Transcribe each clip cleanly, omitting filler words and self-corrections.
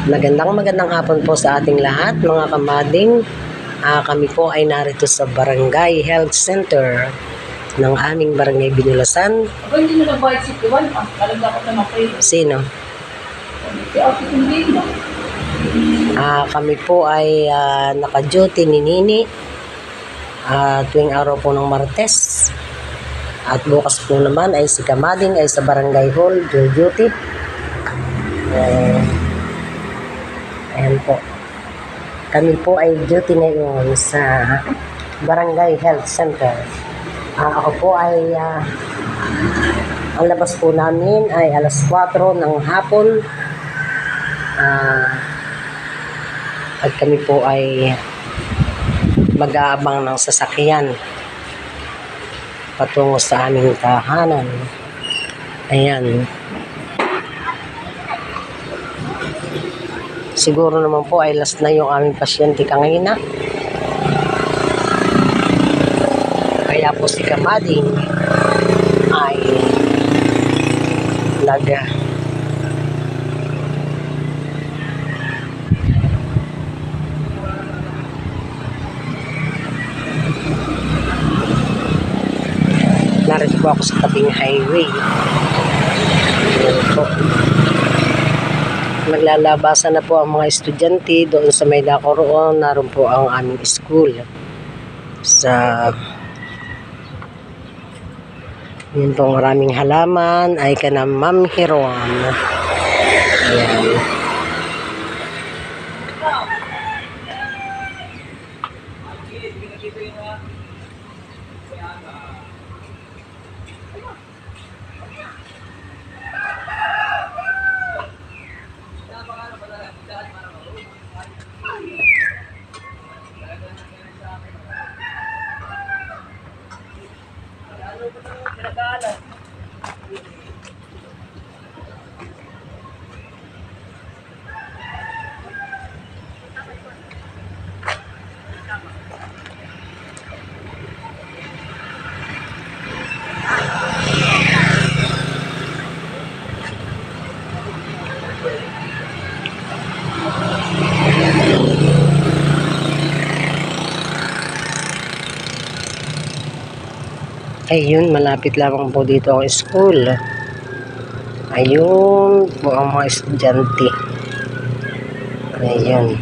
Magandang hapon po sa ating lahat, mga kamading. Kami po ay narito sa Barangay Health Center ng aming Barangay Binulasan. Hindi mo nag-white city one, talaga ako naman kayo. Sino? Hindi mo. Kami po ay naka-duty ni Nini tuwing araw po ng Martes. At bukas po naman ay si Kamading ay sa Barangay Hall, duty. Ayan po. Kami po ay duty ngayon sa Barangay Health Center. Ako po ay ang labas po namin ay alas 4 ng hapon. At kami po ay mag-aabang ng sasakyan patungo sa aming tahanan. Ayan. Siguro naman po ay last na yung aming pasyente kanina. Kaya po si Kamading ay narito po ako sa tabing highway. Ayan po. Naglalabasan na po ang mga estudyante doon sa may dako roon. Naroon po ang aming school. Yun po, maraming halaman ay kana Ma'am Hiron. Ayan. Ayun, malapit lamang po dito ang school. Ayun po ang mga estudyante. Ayun.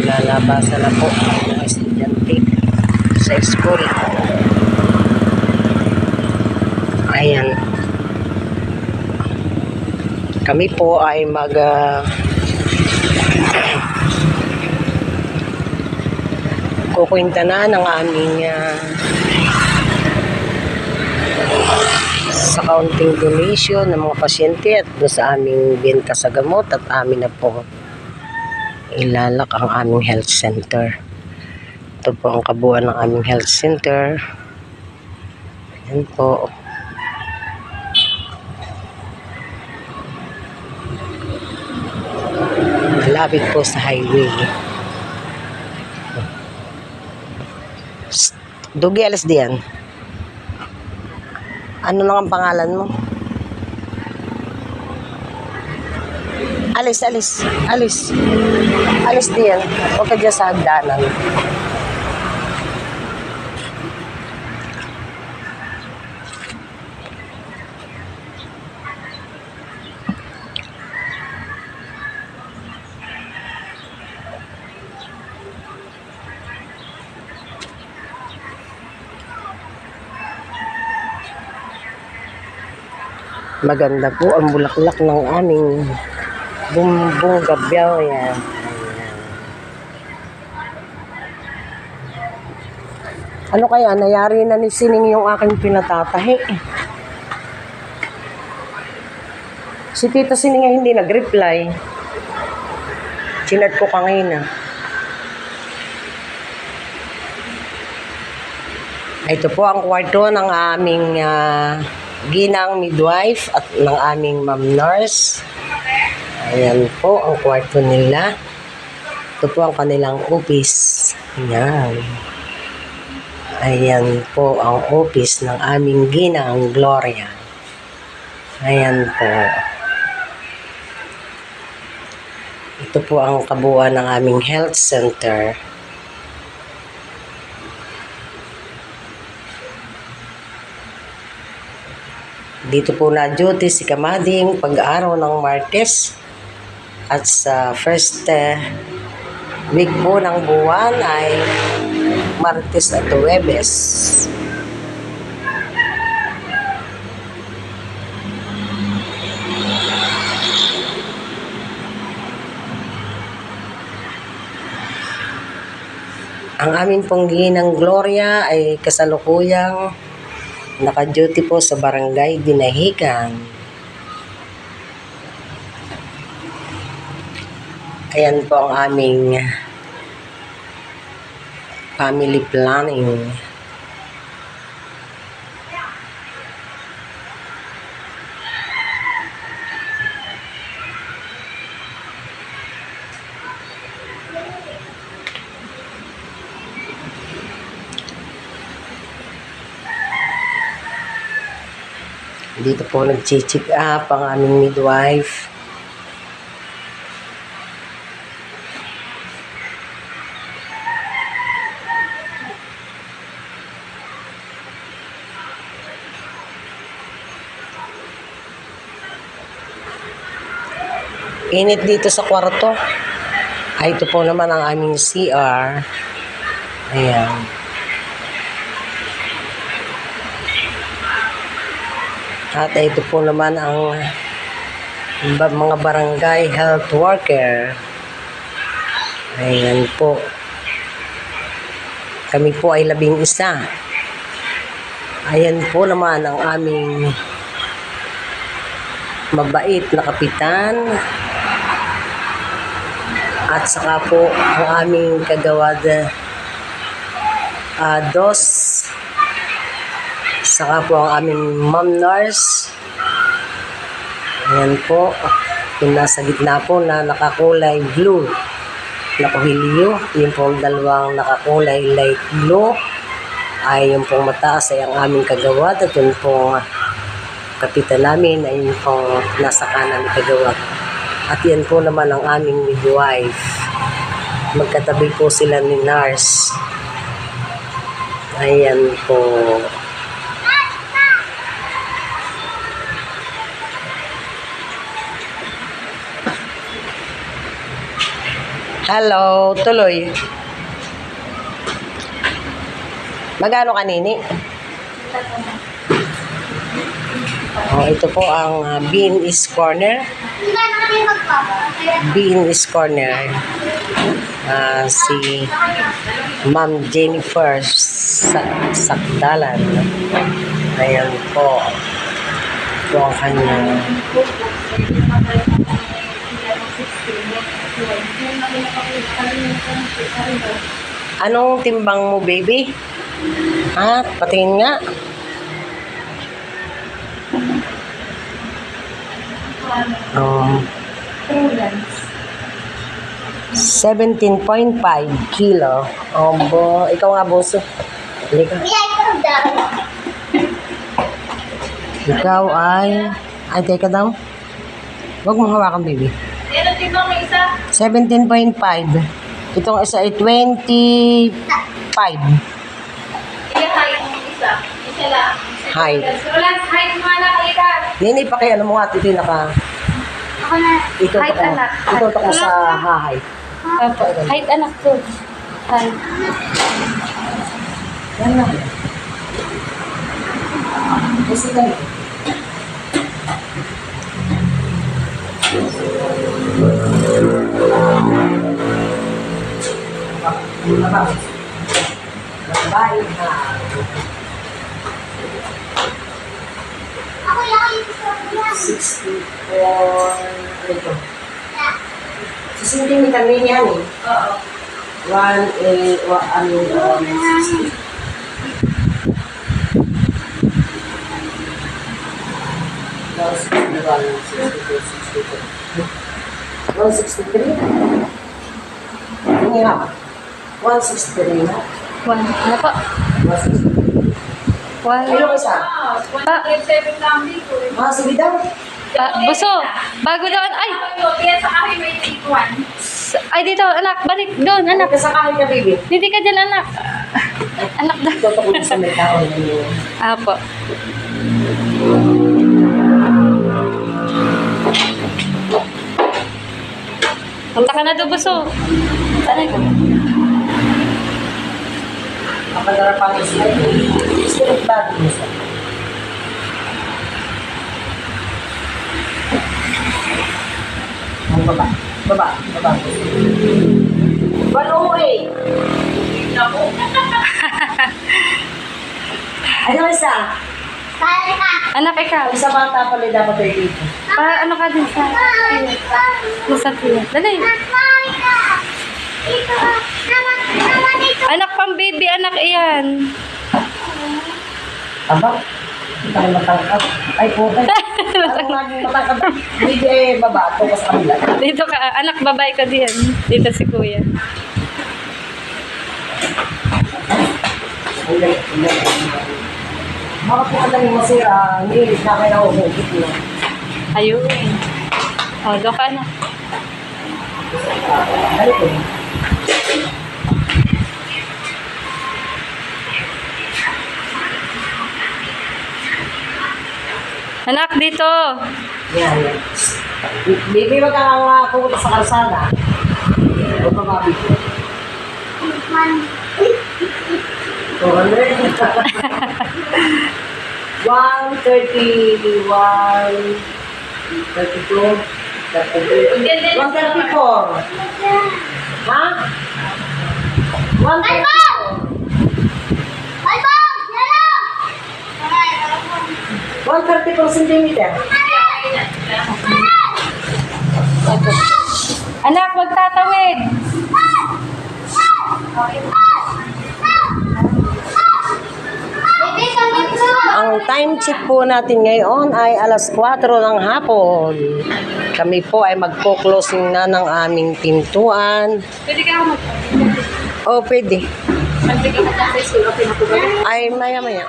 Lalabasan na po ang mga estudyante sa school. Ayan. Kami po ay kukwenta na ng aming sa counting donation ng mga pasyente at doon sa aming benta sa gamot at amin na po ilalak ang aming health center. Ito po ang kabuuan ng aming health center. Ayan po. Malapit po sa highway. Dugi, alas diyan. Ano lang ang pangalan mo? Alis diyan. Huwag ka dyan sa hagdanan. Maganda po ang bulaklak ng aming bumbong gabyaw. Yan. Ano kaya? Nayari na ni Sining yung aking pinatatahi. Si Tita Sining ay hindi nag-reply. Chinat ko kanina. Ito po ang kwarto ng aming ginang midwife at ng aming ma'am nurse. Ayan po ang kwarto nila. Ito po ang kanilang office. Ayan. Ayan po ang office ng aming ginang Gloria. Ayan po. Ito po ang kabuuan ng aming health center. Dito po na duty si Kamading pag-araw ng Martes at sa first week po ng buwan ay Martes at Huwebes. Ang amin pong ginang Gloria ay kasalukuyang naka-duty po sa Barangay Dinahican. Ayan po ang aming family planning. Dito po nag-check up ang aming midwife. Init dito sa kwarto. Ay, ito po naman ang aming CR. Ayan. At ito po naman ang mga barangay health worker. Ayan po. Kami po ay 11. Ayan po naman ang aming mabait na kapitan. At saka po ang aming kagawad dos. Saka po ang aming mom nurse. Ayan po. Yung nasa gitna po na nakakulay blue. Nakuhilyo. Yung pong dalawang nakakulay light blue. Ay yung pong mataas ay ang aming kagawad. At yung pong kapitan namin ay yung pong nasa kanan kagawad. At yan po naman ang aming midwife. Magkatabi po sila ni nurse. Ayan po. Hello, tuloy. Magano kanini? Oh, ito po ang Bean is Corner. Bean is Corner. Si Ma'am Jennifer Sakdalan. Ayan po. Ito ang kanyang anong timbang mo, baby? Patingin nga. Um, 17.5 kilo. Ikaw nga, boso. Halika. Ikaw ay teka daw. Huwag mong hawakan, baby. Ano timbang may isa? 17.5. Itong isa ay 25. Ilang height mo isa? Isa lang. Height. Wala, height mo na halika. Nini, pakiano mo nga, ito naka... Ako na. Ito Height ko. anak. Ito ko sa hahay. Height anak ko. Height. Yan na. Kasi ganito. Babae na. Ako lang yung gusto niya. 64. Ito. Sisintin ni kami yan eh. Oo. 1, 163. Hindi nga. 163 na. Ano po? 163. Wow. Ayun isa. 107 lang dito. Mga sige daw. Buso, bago daw. Ay! Kaya sa akin may ikuan. Ay, dito, anak. Balik doon, anak. Kasakain ka, baby. Hindi ka dyan, anak. Anak daw. Ito ko sa may tao. Apo. Punta ka na doon, Buso. Tanay ko. Kapag pa ng slide. Spirit bag mo siya. Baba. Baba. Baba. Balo eh. Ano isa? Anak, ikaw. Isa bata pala dapat ay dito. Ano ka din sa... Nasa tiya. Dali. Anak pang baby, anak iyan. Aba? Hindi tayo matangkap. Ay, puta. Ano nga yung matangkap? Hindi eh, baba. Ito ka sa kanila. Dito ka, anak babae ka diyan. Dito si kuya. Ang galit. Bakit po kadaling masira? Hindi na kaya ako hugit na. Ayun. O, doon ka na. Galit eh. Anak, dito. Yan, yan. Baby, wag kang pumunta sa kalsada. Huwag ka babi. 200. 130, 132, 134. 134. Ha? 134 centimeter. Anak, wag tatawid. Ang time check po natin ngayon ay alas 4 ng hapon. Kami po ay magpo-closing na ng aming pintuan. Pwede ka ako Oh, pwede. mag-bigay ka sa school. Okay na po ba? Ay, maya-maya.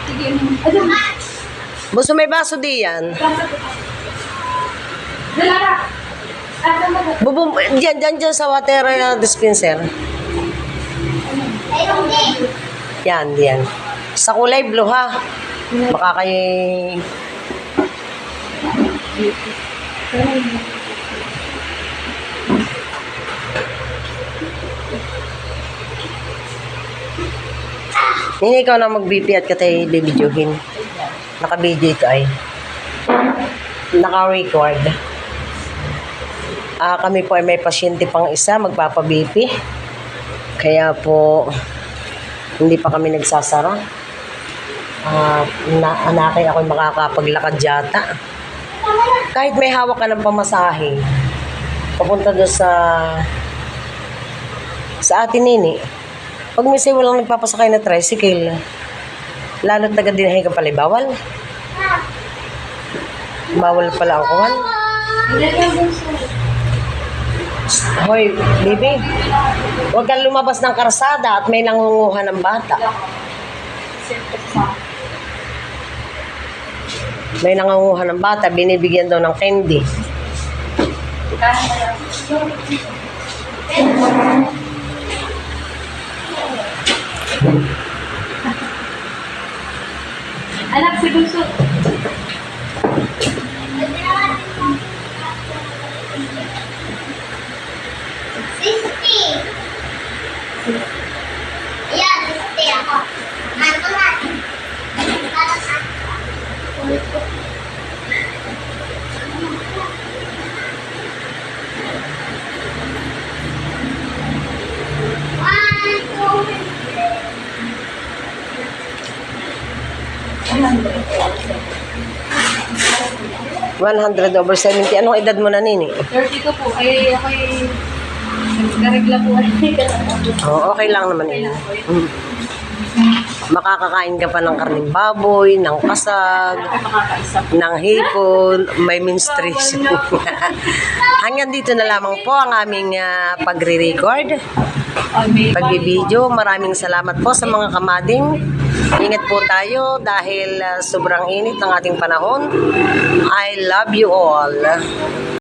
Sige. Ayun. Buso may baso diyan. Dalara. Bubum, dyan sa water dispenser. Yan, yan. Sa kulay blue ha. Baka kayo... Hindi ikaw na mag-BP at katay bibidyohin. Naka-video ito ay. Naka-record. Kami po ay may pasyente pang isa, magpapa-BP. Kaya po, hindi pa kami nagsasara. Anakay ako'y makakapaglakad yata. Kahit may hawak ka ng pamasahe, papunta doon sa atin nini. Pag minsan walang nagpapasakay na tricycle, lalo't nagadinahin ka pala, bawal. Bawal pala ang kuhan. Hoy, baby, huwag kang lumabas ng karsada at may nangunguha ng bata. May nangunguha ng bata, binibigyan daw ng candy. Anak, si Bunso. $100 over 70. Anong edad mo na, nini? 32 po. Ay, ako'y... Karigla po. Oh, okay lang naman yun. Makakakain ka pa ng karning baboy, ng kasag, ng hipon, may menstruation. Hanggang dito na lamang po ang aming pagre-record. pagbibideo. Maraming salamat po sa mga kamading. Ingat po tayo dahil sobrang init ng ating panahon. I love you all.